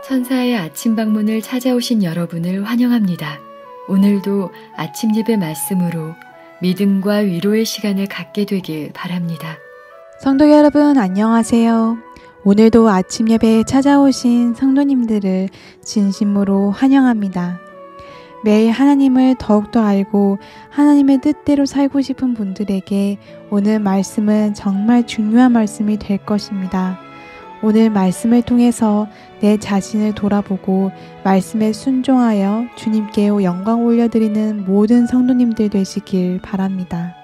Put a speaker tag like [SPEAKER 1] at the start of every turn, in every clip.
[SPEAKER 1] 천사의 아침 방문을 찾아오신 여러분을 환영합니다. 오늘도 아침 예배 말씀으로 믿음과 위로의 시간을 갖게 되길 바랍니다.
[SPEAKER 2] 성도 여러분 안녕하세요. 오늘도 아침 예배에 찾아오신 성도님들을 진심으로 환영합니다. 매일 하나님을 더욱더 알고 하나님의 뜻대로 살고 싶은 분들에게 오늘 말씀은 정말 중요한 말씀이 될 것입니다. 오늘 말씀을 통해서 내 자신을 돌아보고 말씀에 순종하여 주님께 영광 올려드리는 모든 성도님들 되시길 바랍니다.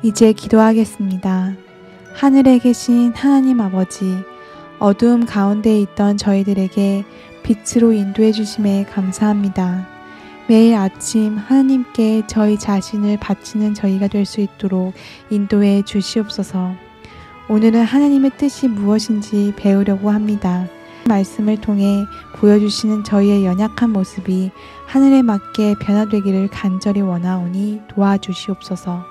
[SPEAKER 2] 이제 기도하겠습니다. 하늘에 계신 하나님 아버지, 어두움 가운데 있던 저희들에게 빛으로 인도해 주심에 감사합니다. 매일 아침 하나님께 저희 자신을 바치는 저희가 될 수 있도록 인도해 주시옵소서. 오늘은 하나님의 뜻이 무엇인지 배우려고 합니다. 말씀을 통해 보여주시는 저희의 연약한 모습이 하늘에 맞게 변화되기를 간절히 원하오니 도와주시옵소서.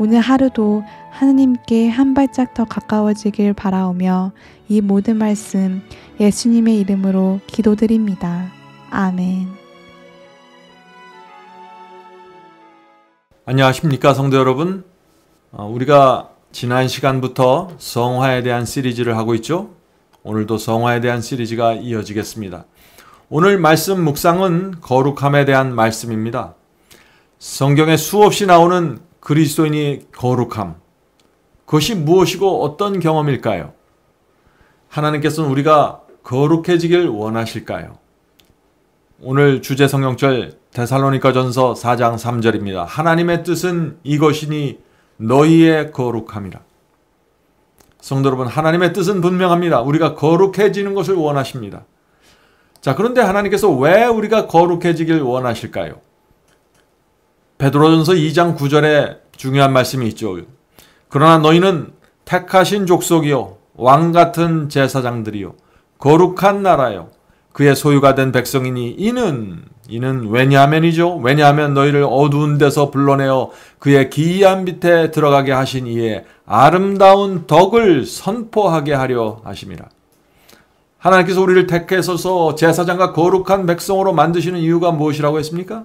[SPEAKER 2] 오늘 하루도 하나님께 한 발짝 더 가까워지길 바라오며 이 모든 말씀 예수님의 이름으로 기도드립니다. 아멘.
[SPEAKER 3] 안녕하십니까 성도 여러분. 우리가 지난 시간부터 성화에 대한 시리즈를 하고 있죠. 오늘도 성화에 대한 시리즈가 이어지겠습니다. 오늘 말씀 묵상은 거룩함에 대한 말씀입니다. 성경에 수없이 나오는 그리스도인의 거룩함, 그것이 무엇이고 어떤 경험일까요? 하나님께서는 우리가 거룩해지길 원하실까요? 오늘 주제 성경절 데살로니가전서 4장 3절입니다. 하나님의 뜻은 이것이니 너희의 거룩함이라. 성도 여러분, 하나님의 뜻은 분명합니다. 우리가 거룩해지는 것을 원하십니다. 자, 그런데 하나님께서 왜 우리가 거룩해지길 원하실까요? 베드로전서 2장 9절에 중요한 말씀이 있죠. 그러나 너희는 택하신 족속이요 왕같은 제사장들이요 거룩한 나라요 그의 소유가 된 백성이니 이는 왜냐하면이죠. 왜냐하면 너희를 어두운 데서 불러내어 그의 기이한 빛에 들어가게 하신 이의 아름다운 덕을 선포하게 하려 하심이라. 하나님께서 우리를 택해서 제사장과 거룩한 백성으로 만드시는 이유가 무엇이라고 했습니까?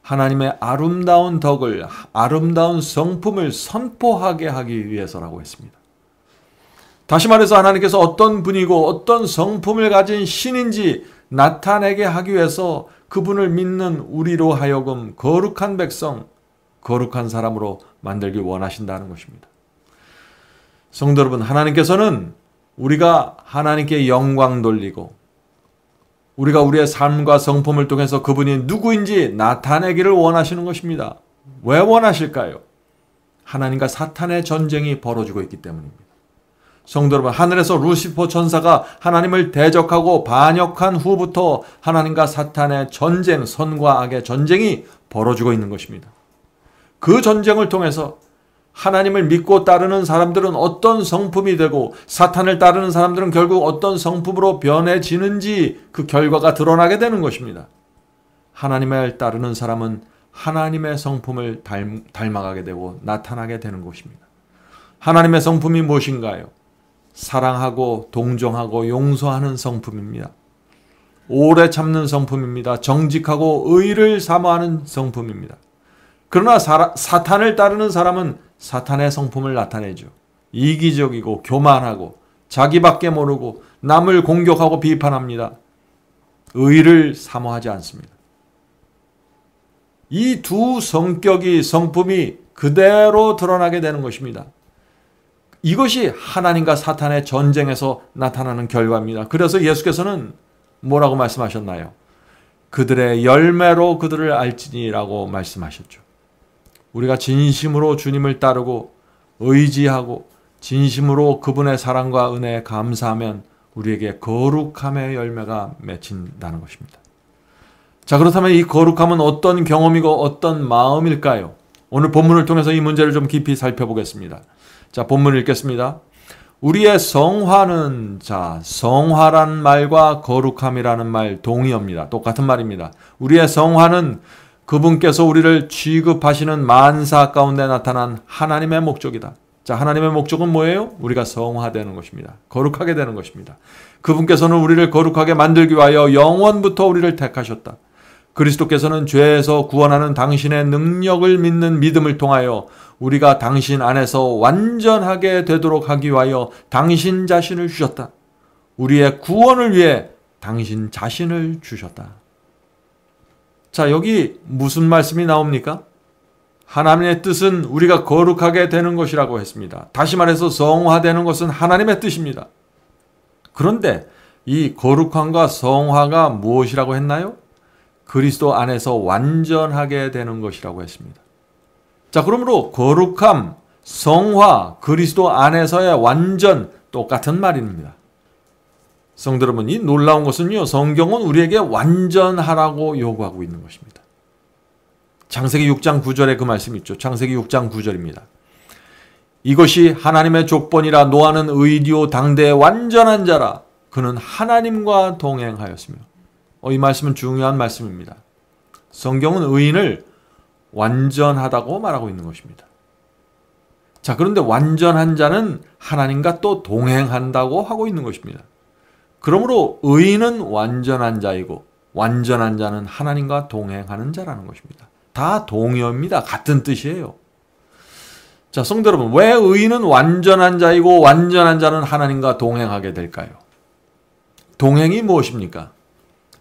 [SPEAKER 3] 하나님의 아름다운 덕을, 아름다운 성품을 선포하게 하기 위해서라고 했습니다. 다시 말해서 하나님께서 어떤 분이고 어떤 성품을 가진 신인지 나타내게 하기 위해서 그분을 믿는 우리로 하여금 거룩한 백성, 거룩한 사람으로 만들기 원하신다는 것입니다. 성도 여러분, 하나님께서는 우리가 하나님께 영광 돌리고 우리가 우리의 삶과 성품을 통해서 그분이 누구인지 나타내기를 원하시는 것입니다. 왜 원하실까요? 하나님과 사탄의 전쟁이 벌어지고 있기 때문입니다. 성도 여러분, 하늘에서 루시퍼 천사가 하나님을 대적하고 반역한 후부터 하나님과 사탄의 전쟁, 선과 악의 전쟁이 벌어지고 있는 것입니다. 그 전쟁을 통해서 하나님을 믿고 따르는 사람들은 어떤 성품이 되고 사탄을 따르는 사람들은 결국 어떤 성품으로 변해지는지 그 결과가 드러나게 되는 것입니다. 하나님을 따르는 사람은 하나님의 성품을 닮아가게 되고 나타나게 되는 것입니다. 하나님의 성품이 무엇인가요? 사랑하고 동정하고 용서하는 성품입니다. 오래 참는 성품입니다. 정직하고 의를 사모하는 성품입니다. 그러나 사탄을 따르는 사람은 사탄의 성품을 나타내죠. 이기적이고 교만하고 자기밖에 모르고 남을 공격하고 비판합니다. 의를 사모하지 않습니다. 이 두 성품이 그대로 드러나게 되는 것입니다. 이것이 하나님과 사탄의 전쟁에서 나타나는 결과입니다. 그래서 예수께서는 뭐라고 말씀하셨나요? 그들의 열매로 그들을 알지니라고 말씀하셨죠. 우리가 진심으로 주님을 따르고 의지하고 진심으로 그분의 사랑과 은혜에 감사하면 우리에게 거룩함의 열매가 맺힌다는 것입니다. 자, 그렇다면 이 거룩함은 어떤 경험이고 어떤 마음일까요? 오늘 본문을 통해서 이 문제를 좀 깊이 살펴보겠습니다. 자, 본문을 읽겠습니다. 우리의 성화는, 성화란 말과 거룩함이라는 말 동의어입니다. 똑같은 말입니다. 우리의 성화는 그분께서 우리를 취급하시는 만사 가운데 나타난 하나님의 목적이다. 자, 하나님의 목적은 뭐예요? 우리가 성화되는 것입니다. 거룩하게 되는 것입니다. 그분께서는 우리를 거룩하게 만들기 위하여 영원부터 우리를 택하셨다. 그리스도께서는 죄에서 구원하는 당신의 능력을 믿는 믿음을 통하여 우리가 당신 안에서 완전하게 되도록 하기 위하여 당신 자신을 주셨다. 우리의 구원을 위해 당신 자신을 주셨다. 자, 여기 무슨 말씀이 나옵니까? 하나님의 뜻은 우리가 거룩하게 되는 것이라고 했습니다. 다시 말해서 성화되는 것은 하나님의 뜻입니다. 그런데 이 거룩함과 성화가 무엇이라고 했나요? 그리스도 안에서 완전하게 되는 것이라고 했습니다. 자, 그러므로 거룩함, 성화, 그리스도 안에서의 완전 똑같은 말입니다. 성도 여러분, 이 놀라운 것은요, 성경은 우리에게 완전하라고 요구하고 있는 것입니다. 창세기 6장 9절에 그 말씀이 있죠. 창세기 6장 9절입니다. 이것이 하나님의 족본이라 노아는 의리요 당대의 완전한 자라. 그는 하나님과 동행하였으며. 이 말씀은 중요한 말씀입니다. 성경은 의인을 완전하다고 말하고 있는 것입니다. 자, 그런데 완전한 자는 하나님과 또 동행한다고 하고 있는 것입니다. 그러므로 의인은 완전한 자이고 완전한 자는 하나님과 동행하는 자라는 것입니다. 다 동의어입니다. 같은 뜻이에요. 자, 성도 여러분, 왜 의인은 완전한 자이고 완전한 자는 하나님과 동행하게 될까요? 동행이 무엇입니까?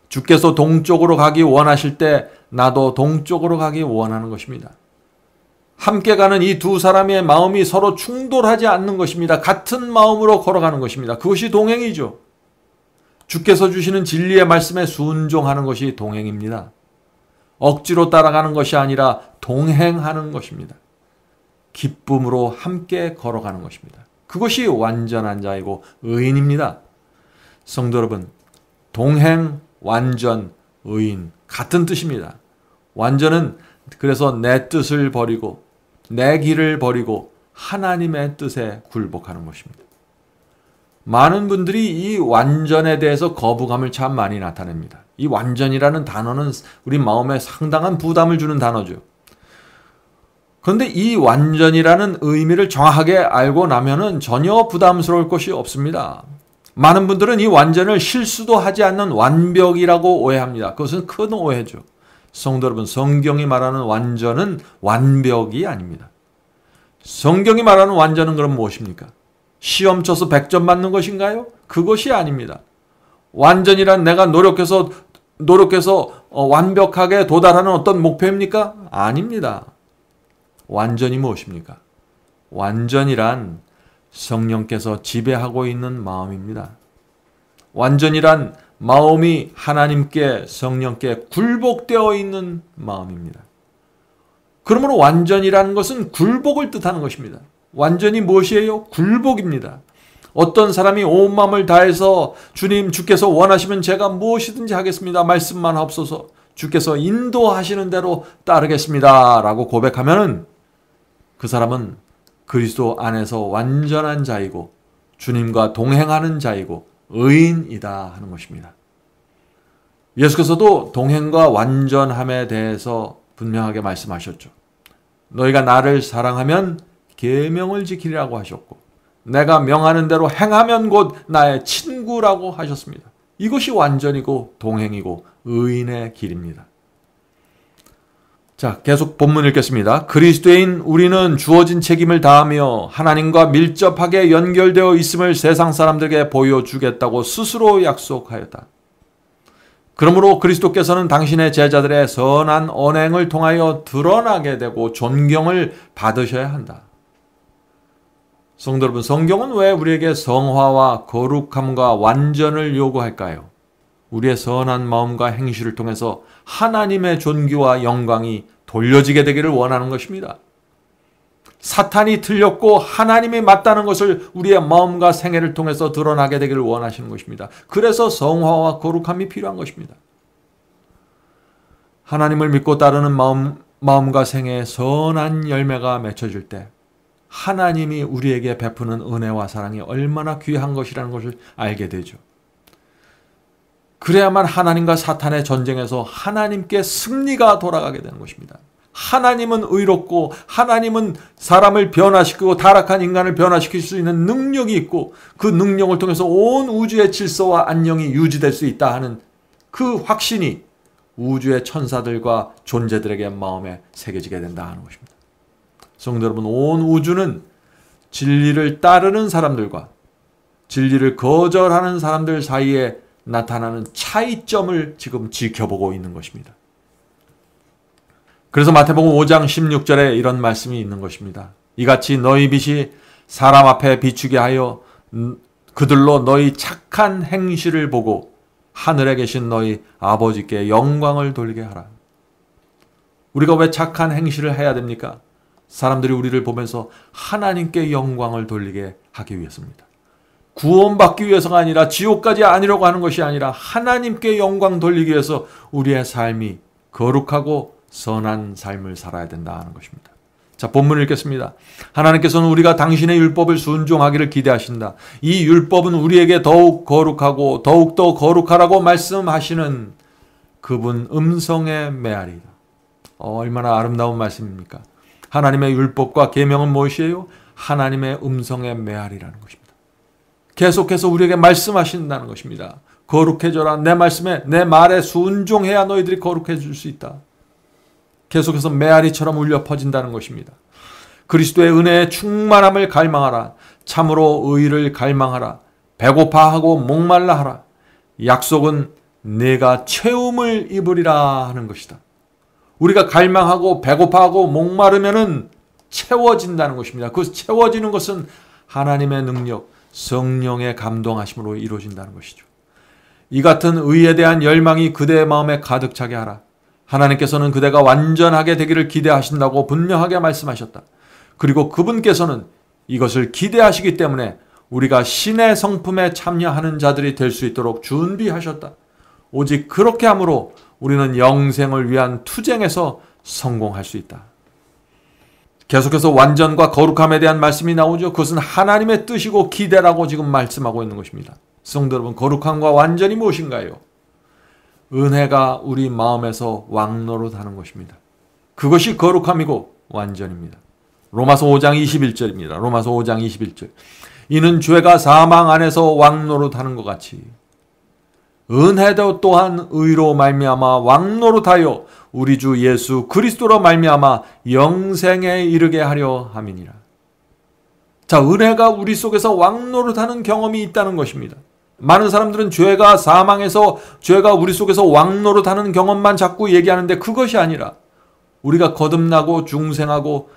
[SPEAKER 3] 주께서 동쪽으로 가기 원하실 때 나도 동쪽으로 가기 원하는 것입니다. 함께 가는 이 두 사람의 마음이 서로 충돌하지 않는 것입니다. 같은 마음으로 걸어가는 것입니다. 그것이 동행이죠. 주께서 주시는 진리의 말씀에 순종하는 것이 동행입니다. 억지로 따라가는 것이 아니라 동행하는 것입니다. 기쁨으로 함께 걸어가는 것입니다. 그것이 완전한 자이고 의인입니다. 성도 여러분, 동행, 완전, 의인 같은 뜻입니다. 완전은 그래서 내 뜻을 버리고 내 길을 버리고 하나님의 뜻에 굴복하는 것입니다. 많은 분들이 이 완전에 대해서 거부감을 참 많이 나타냅니다. 이 완전이라는 단어는 우리 마음에 상당한 부담을 주는 단어죠. 그런데 이 완전이라는 의미를 정확하게 알고 나면은 전혀 부담스러울 것이 없습니다. 많은 분들은 이 완전을 실수도 하지 않는 완벽이라고 오해합니다. 그것은 큰 오해죠. 성도 여러분, 성경이 말하는 완전은 완벽이 아닙니다. 성경이 말하는 완전은 그럼 무엇입니까? 시험 쳐서 100점 맞는 것인가요? 그것이 아닙니다. 완전이란 내가 노력해서 완벽하게 도달하는 어떤 목표입니까? 아닙니다. 완전이 무엇입니까? 완전이란 성령께서 지배하고 있는 마음입니다. 완전이란 마음이 하나님께, 성령께 굴복되어 있는 마음입니다. 그러므로 완전이라는 것은 굴복을 뜻하는 것입니다. 완전히 무엇이에요? 굴복입니다. 어떤 사람이 온 마음을 다해서 주님, 주께서 원하시면 제가 무엇이든지 하겠습니다. 말씀만 하옵소서. 주께서 인도하시는 대로 따르겠습니다. 라고 고백하면 그 사람은 그리스도 안에서 완전한 자이고 주님과 동행하는 자이고 의인이다 하는 것입니다. 예수께서도 동행과 완전함에 대해서 분명하게 말씀하셨죠. 너희가 나를 사랑하면 계명을 지키리라고 하셨고 내가 명하는 대로 행하면 곧 나의 친구라고 하셨습니다. 이것이 완전이고 동행이고 의인의 길입니다. 자, 계속 본문 읽겠습니다. 그리스도인 우리는 주어진 책임을 다하며 하나님과 밀접하게 연결되어 있음을 세상 사람들에게 보여주겠다고 스스로 약속하였다. 그러므로 그리스도께서는 당신의 제자들의 선한 언행을 통하여 드러나게 되고 존경을 받으셔야 한다. 성도 여러분, 성경은 왜 우리에게 성화와 거룩함과 완전을 요구할까요? 우리의 선한 마음과 행실을 통해서 하나님의 존귀와 영광이 돌려지게 되기를 원하는 것입니다. 사탄이 틀렸고 하나님이 맞다는 것을 우리의 마음과 생애를 통해서 드러나게 되기를 원하시는 것입니다. 그래서 성화와 거룩함이 필요한 것입니다. 하나님을 믿고 따르는 마음과 생애에 선한 열매가 맺혀질 때 하나님이 우리에게 베푸는 은혜와 사랑이 얼마나 귀한 것이라는 것을 알게 되죠. 그래야만 하나님과 사탄의 전쟁에서 하나님께 승리가 돌아가게 되는 것입니다. 하나님은 의롭고 하나님은 사람을 변화시키고 타락한 인간을 변화시킬 수 있는 능력이 있고 그 능력을 통해서 온 우주의 질서와 안녕이 유지될 수 있다 하는 그 확신이 우주의 천사들과 존재들에게 마음에 새겨지게 된다 하는 것입니다. 성도 여러분, 온 우주는 진리를 따르는 사람들과 진리를 거절하는 사람들 사이에 나타나는 차이점을 지금 지켜보고 있는 것입니다. 그래서 마태복음 5장 16절에 이런 말씀이 있는 것입니다. 이같이 너희 빛이 사람 앞에 비추게 하여 그들로 너희 착한 행실을 보고 하늘에 계신 너희 아버지께 영광을 돌리게 하라. 우리가 왜 착한 행실을 해야 됩니까? 사람들이 우리를 보면서 하나님께 영광을 돌리게 하기 위해서입니다. 구원받기 위해서가 아니라 지옥까지 아니려고 하는 것이 아니라 하나님께 영광 돌리기 위해서 우리의 삶이 거룩하고 선한 삶을 살아야 된다 하는 것입니다. 자, 본문을 읽겠습니다. 하나님께서는 우리가 당신의 율법을 순종하기를 기대하신다. 이 율법은 우리에게 더욱 거룩하고 더욱더 거룩하라고 말씀하시는 그분 음성의 메아리다. 얼마나 아름다운 말씀입니까? 하나님의 율법과 계명은 무엇이에요? 하나님의 음성의 메아리라는 것입니다. 계속해서 우리에게 말씀하신다는 것입니다. 거룩해져라. 내 말씀에 내 말에 순종해야 너희들이 거룩해질 수 있다. 계속해서 메아리처럼 울려 퍼진다는 것입니다. 그리스도의 은혜의 충만함을 갈망하라. 참으로 의를 갈망하라. 배고파하고 목말라 하라. 약속은 내가 채움을 입으리라 하는 것이다. 우리가 갈망하고 배고파하고 목마르면은 채워진다는 것입니다. 그 채워지는 것은 하나님의 능력, 성령의 감동하심으로 이루어진다는 것이죠. 이 같은 의에 대한 열망이 그대의 마음에 가득 차게 하라. 하나님께서는 그대가 완전하게 되기를 기대하신다고 분명하게 말씀하셨다. 그리고 그분께서는 이것을 기대하시기 때문에 우리가 신의 성품에 참여하는 자들이 될 수 있도록 준비하셨다. 오직 그렇게 함으로 우리는 영생을 위한 투쟁에서 성공할 수 있다. 계속해서 완전과 거룩함에 대한 말씀이 나오죠. 그것은 하나님의 뜻이고 기대라고 지금 말씀하고 있는 것입니다. 성도 여러분, 거룩함과 완전이 무엇인가요? 은혜가 우리 마음에서 왕노릇하는 것입니다. 그것이 거룩함이고 완전입니다. 로마서 5장 21절입니다. 로마서 5장 21절. 이는 죄가 사망 안에서 왕노릇하는 것 같이 은혜도 또한 의로 말미암아 왕노릇하여 우리 주 예수 그리스도로 말미암아 영생에 이르게 하려 함이니라. 자, 은혜가 우리 속에서 왕노릇하는 경험이 있다는 것입니다. 많은 사람들은 죄가 사망해서 죄가 우리 속에서 왕노릇하는 경험만 자꾸 얘기하는데 그것이 아니라 우리가 거듭나고 중생하고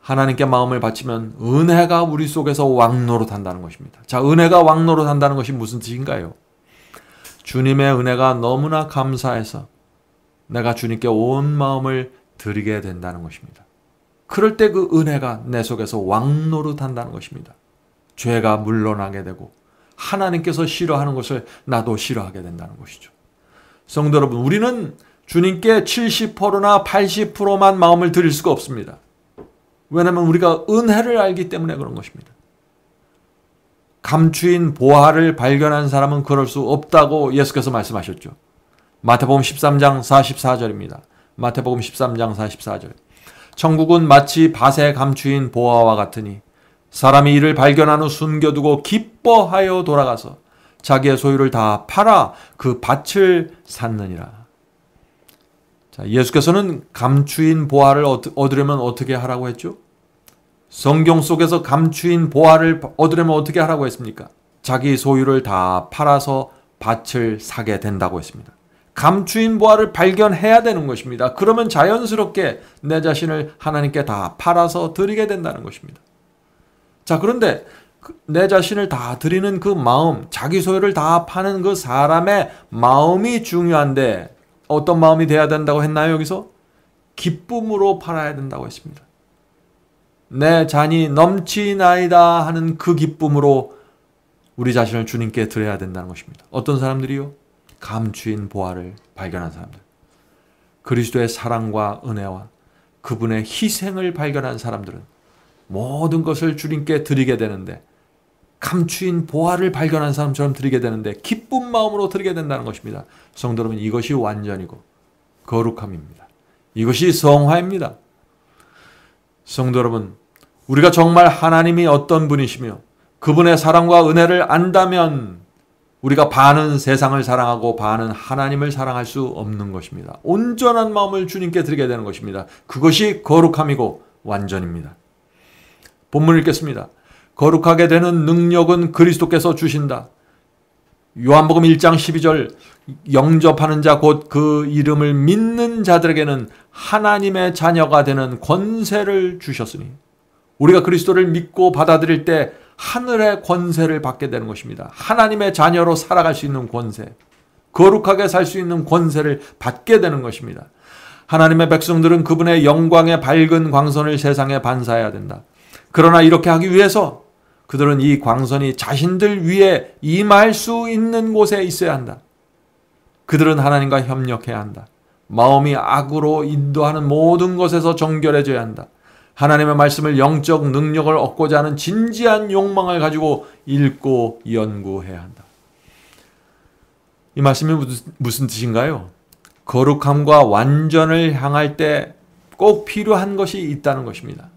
[SPEAKER 3] 하나님께 마음을 바치면 은혜가 우리 속에서 왕노릇한다는 것입니다. 자, 은혜가 왕노릇한다는 것이 무슨 뜻인가요? 주님의 은혜가 너무나 감사해서 내가 주님께 온 마음을 드리게 된다는 것입니다. 그럴 때 그 은혜가 내 속에서 왕노릇한다는 것입니다. 죄가 물러나게 되고 하나님께서 싫어하는 것을 나도 싫어하게 된다는 것이죠. 성도 여러분, 우리는 주님께 70%나 80%만 마음을 드릴 수가 없습니다. 왜냐하면 우리가 은혜를 알기 때문에 그런 것입니다. 감추인 보화를 발견한 사람은 그럴 수 없다고 예수께서 말씀하셨죠. 마태복음 13장 44절입니다. 마태복음 13장 44절. 천국은 마치 밭에 감추인 보화와 같으니 사람이 이를 발견한 후 숨겨두고 기뻐하여 돌아가서 자기의 소유를 다 팔아 그 밭을 샀느니라. 자, 예수께서는 감추인 보화를 얻으려면 어떻게 하라고 했죠? 성경 속에서 감추인 보화를 얻으려면 어떻게 하라고 했습니까? 자기 소유를 다 팔아서 밭을 사게 된다고 했습니다. 감추인 보화를 발견해야 되는 것입니다. 그러면 자연스럽게 내 자신을 하나님께 다 팔아서 드리게 된다는 것입니다. 자, 그런데 내 자신을 다 드리는 그 마음, 자기 소유를 다 파는 그 사람의 마음이 중요한데 어떤 마음이 돼야 된다고 했나요? 여기서? 기쁨으로 팔아야 된다고 했습니다. 내 잔이 넘치나이다 하는 그 기쁨으로 우리 자신을 주님께 드려야 된다는 것입니다. 어떤 사람들이요? 감추인 보화를 발견한 사람들. 그리스도의 사랑과 은혜와 그분의 희생을 발견한 사람들은 모든 것을 주님께 드리게 되는데, 감추인 보화를 발견한 사람처럼 드리게 되는데 기쁜 마음으로 드리게 된다는 것입니다. 성도 여러분, 이것이 완전이고 거룩함입니다. 이것이 성화입니다. 성도 여러분, 우리가 정말 하나님이 어떤 분이시며 그분의 사랑과 은혜를 안다면 우리가 반은 세상을 사랑하고 반은 하나님을 사랑할 수 없는 것입니다. 온전한 마음을 주님께 드리게 되는 것입니다. 그것이 거룩함이고 완전입니다. 본문을 읽겠습니다. 거룩하게 되는 능력은 그리스도께서 주신다. 요한복음 1장 12절 영접하는 자 곧 그 이름을 믿는 자들에게는 하나님의 자녀가 되는 권세를 주셨으니 우리가 그리스도를 믿고 받아들일 때 하늘의 권세를 받게 되는 것입니다. 하나님의 자녀로 살아갈 수 있는 권세, 거룩하게 살 수 있는 권세를 받게 되는 것입니다. 하나님의 백성들은 그분의 영광의 밝은 광선을 세상에 반사해야 된다. 그러나 이렇게 하기 위해서 그들은 이 광선이 자신들 위에 임할 수 있는 곳에 있어야 한다. 그들은 하나님과 협력해야 한다. 마음이 악으로 인도하는 모든 것에서 정결해져야 한다. 하나님의 말씀을 영적 능력을 얻고자 하는 진지한 욕망을 가지고 읽고 연구해야 한다. 이 말씀이 무슨 뜻인가요? 거룩함과 완전을 향할 때 꼭 필요한 것이 있다는 것입니다.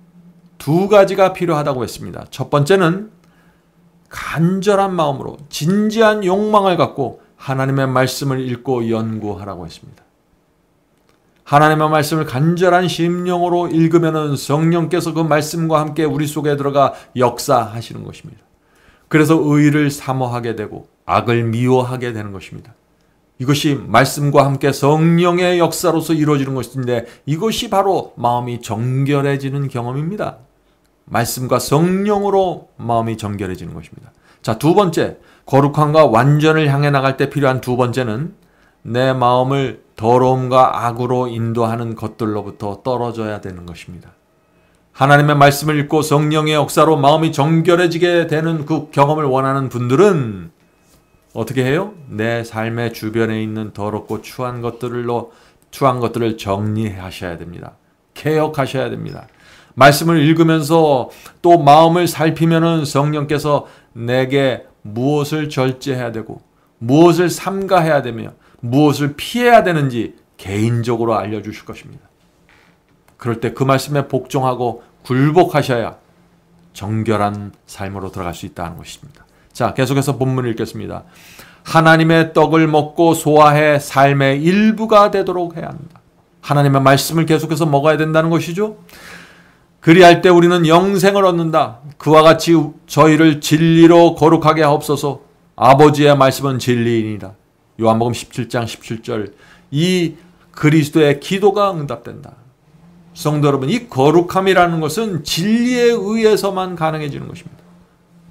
[SPEAKER 3] 두 가지가 필요하다고 했습니다. 첫 번째는 간절한 마음으로 진지한 욕망을 갖고 하나님의 말씀을 읽고 연구하라고 했습니다. 하나님의 말씀을 간절한 심령으로 읽으면 성령께서 그 말씀과 함께 우리 속에 들어가 역사하시는 것입니다. 그래서 의를 사모하게 되고 악을 미워하게 되는 것입니다. 이것이 말씀과 함께 성령의 역사로서 이루어지는 것인데 이것이 바로 마음이 정결해지는 경험입니다. 말씀과 성령으로 마음이 정결해지는 것입니다. 자, 두 번째, 거룩함과 완전을 향해 나갈 때 필요한 두 번째는 내 마음을 더러움과 악으로 인도하는 것들로부터 떨어져야 되는 것입니다. 하나님의 말씀을 읽고 성령의 역사로 마음이 정결해지게 되는 그 경험을 원하는 분들은 어떻게 해요? 내 삶의 주변에 있는 더럽고 추한 것들을 정리하셔야 됩니다. 개혁하셔야 됩니다. 말씀을 읽으면서 또 마음을 살피면은 성령께서 내게 무엇을 절제해야 되고 무엇을 삼가해야 되며 무엇을 피해야 되는지 개인적으로 알려주실 것입니다. 그럴 때 그 말씀에 복종하고 굴복하셔야 정결한 삶으로 들어갈 수 있다는 것입니다. 자, 계속해서 본문을 읽겠습니다. 하나님의 떡을 먹고 소화해 삶의 일부가 되도록 해야 한다. 하나님의 말씀을 계속해서 먹어야 된다는 것이죠. 그리할 때 우리는 영생을 얻는다. 그와 같이 저희를 진리로 거룩하게 하옵소서. 아버지의 말씀은 진리이니라. 요한복음 17장 17절. 이 그리스도의 기도가 응답된다. 성도 여러분, 이 거룩함이라는 것은 진리에 의해서만 가능해지는 것입니다.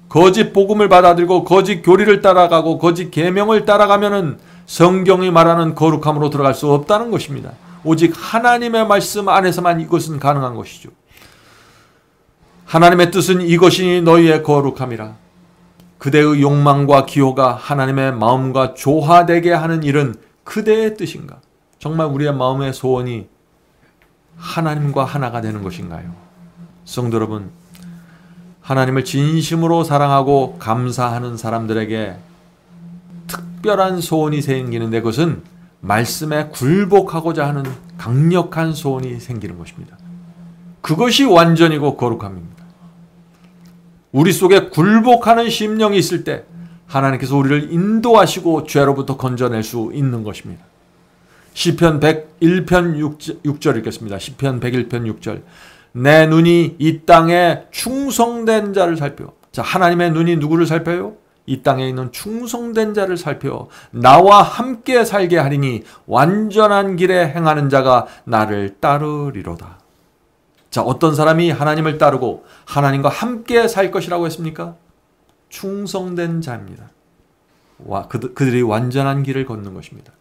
[SPEAKER 3] 거짓 복음을 받아들고 거짓 교리를 따라가고 거짓 계명을 따라가면은 성경이 말하는 거룩함으로 들어갈 수 없다는 것입니다. 오직 하나님의 말씀 안에서만 이것은 가능한 것이죠. 하나님의 뜻은 이것이니 너희의 거룩함이라. 그대의 욕망과 기호가 하나님의 마음과 조화되게 하는 일은 그대의 뜻인가? 정말 우리의 마음의 소원이 하나님과 하나가 되는 것인가요? 성도 여러분, 하나님을 진심으로 사랑하고 감사하는 사람들에게 특별한 소원이 생기는데 그것은 말씀에 굴복하고자 하는 강력한 소원이 생기는 것입니다. 그것이 완전이고 거룩함입니다. 우리 속에 굴복하는 심령이 있을 때 하나님께서 우리를 인도하시고 죄로부터 건져낼 수 있는 것입니다. 시편 101편 6절 읽겠습니다. 시편 101편 6절. 내 눈이 이 땅에 충성된 자를 살펴. 자, 하나님의 눈이 누구를 살펴요? 이 땅에 있는 충성된 자를 살펴 나와 함께 살게 하리니 완전한 길에 행하는 자가 나를 따르리로다. 자, 어떤 사람이 하나님을 따르고 하나님과 함께 살 것이라고 했습니까? 충성된 자입니다. 그들이 완전한 길을 걷는 것입니다.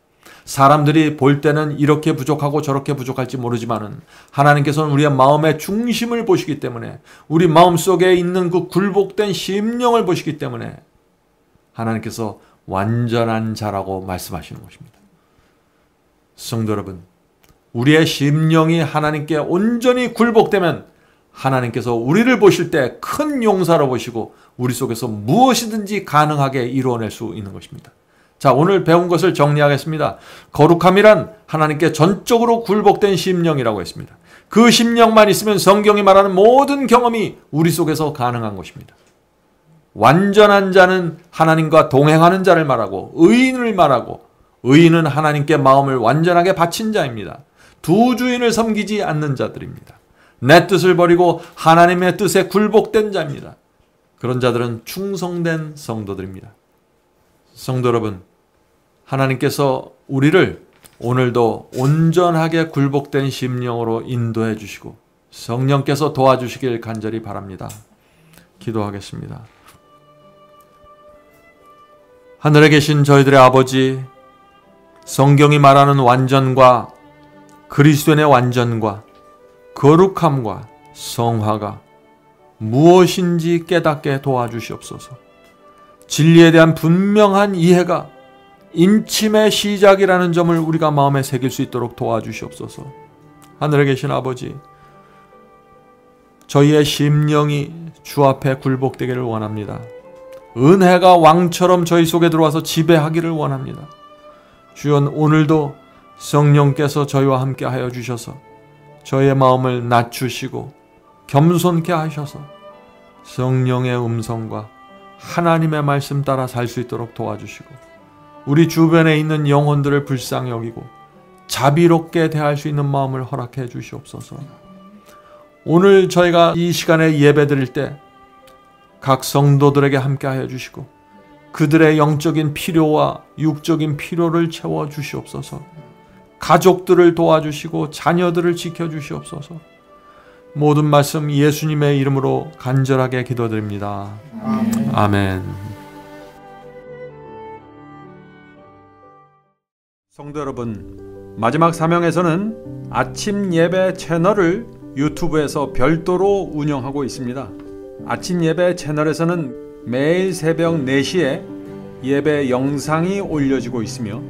[SPEAKER 3] 사람들이 볼 때는 이렇게 부족하고 저렇게 부족할지 모르지만은 하나님께서는 우리의 마음의 중심을 보시기 때문에 우리 마음속에 있는 그 굴복된 심령을 보시기 때문에 하나님께서 완전한 자라고 말씀하시는 것입니다. 성도 여러분, 우리의 심령이 하나님께 온전히 굴복되면 하나님께서 우리를 보실 때 큰 용사로 보시고 우리 속에서 무엇이든지 가능하게 이루어낼 수 있는 것입니다. 자, 오늘 배운 것을 정리하겠습니다. 거룩함이란 하나님께 전적으로 굴복된 심령이라고 했습니다. 그 심령만 있으면 성경이 말하는 모든 경험이 우리 속에서 가능한 것입니다. 완전한 자는 하나님과 동행하는 자를 말하고 의인을 말하고, 의인은 하나님께 마음을 완전하게 바친 자입니다. 두 주인을 섬기지 않는 자들입니다. 내 뜻을 버리고 하나님의 뜻에 굴복된 자입니다. 그런 자들은 충성된 성도들입니다. 성도 여러분, 하나님께서 우리를 오늘도 온전하게 굴복된 심령으로 인도해 주시고 성령께서 도와주시길 간절히 바랍니다. 기도하겠습니다. 하늘에 계신 저희들의 아버지, 성경이 말하는 완전과 그리스도인의 완전과 거룩함과 성화가 무엇인지 깨닫게 도와주시옵소서. 진리에 대한 분명한 이해가 인침의 시작이라는 점을 우리가 마음에 새길 수 있도록 도와주시옵소서. 하늘에 계신 아버지, 저희의 심령이 주 앞에 굴복되기를 원합니다. 은혜가 왕처럼 저희 속에 들어와서 지배하기를 원합니다. 주여, 오늘도 성령께서 저희와 함께 하여 주셔서 저희의 마음을 낮추시고 겸손케 하셔서 성령의 음성과 하나님의 말씀 따라 살 수 있도록 도와주시고, 우리 주변에 있는 영혼들을 불쌍히 여기고 자비롭게 대할 수 있는 마음을 허락해 주시옵소서. 오늘 저희가 이 시간에 예배드릴 때 각 성도들에게 함께 하여 주시고 그들의 영적인 필요와 육적인 필요를 채워 주시옵소서. 가족들을 도와주시고 자녀들을 지켜주시옵소서. 모든 말씀 예수님의 이름으로 간절하게 기도드립니다. 아멘. 성도 여러분, 마지막 사명에서는 아침 예배 채널을 유튜브에서 별도로 운영하고 있습니다. 아침 예배 채널에서는 매일 새벽 4시에 예배 영상이 올려지고 있으며,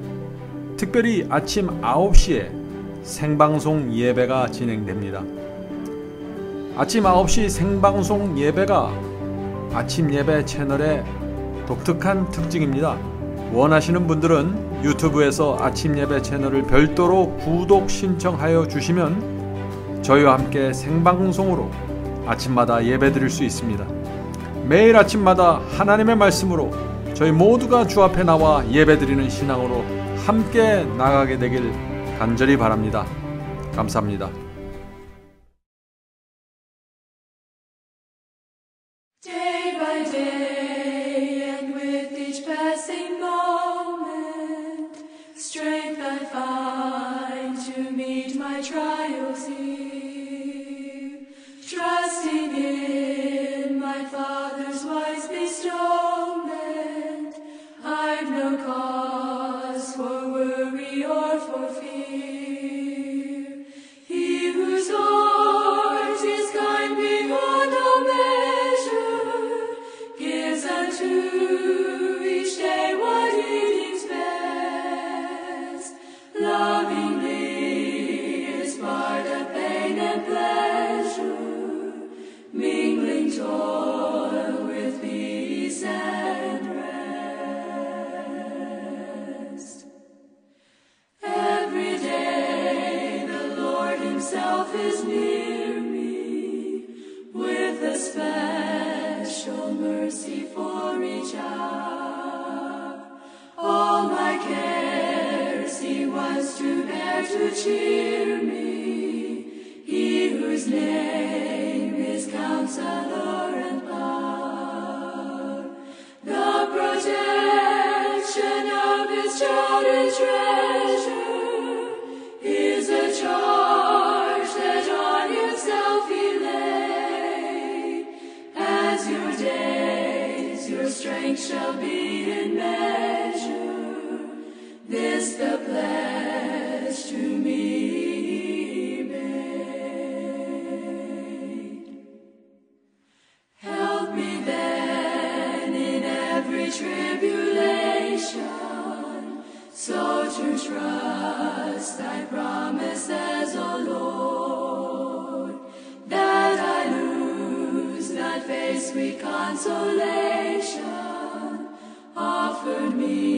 [SPEAKER 3] 특별히 아침 9시에 생방송 예배가 진행됩니다. 아침 9시 생방송 예배가 아침 예배 채널의 독특한 특징입니다. 원하시는 분들은 유튜브에서 아침 예배 채널을 별도로 구독 신청하여 주시면 저희와 함께 생방송으로 아침마다 예배 드릴 수 있습니다. 매일 아침마다 하나님의 말씀으로 저희 모두가 주 앞에 나와 예배 드리는 신앙으로 함께 나가게 되길 간절히 바랍니다. 감사합니다.
[SPEAKER 4] Day by day, and with each passing moment, strength I find to meet my trials here. Trusting in my Father's wise bestowment, I've no cause for worry or for fear. He whose heart is kind beyond all measure gives unto each day what he deems best. Lovingly is part of pain and pleasure, mingling toil with peace and rest. Every day the Lord himself is near me, with a special mercy for each hour. All my cares he wants to bear to cheer me, he whose name is Counselor and Power. The protection of his child and treasure is a charge that on himself he laid. As your days, your strength shall be in measure. This the pledge to me he made. Help me then in every tribulation, so to trust thy promises, O Lord, that I lose not face sweet consolation offered me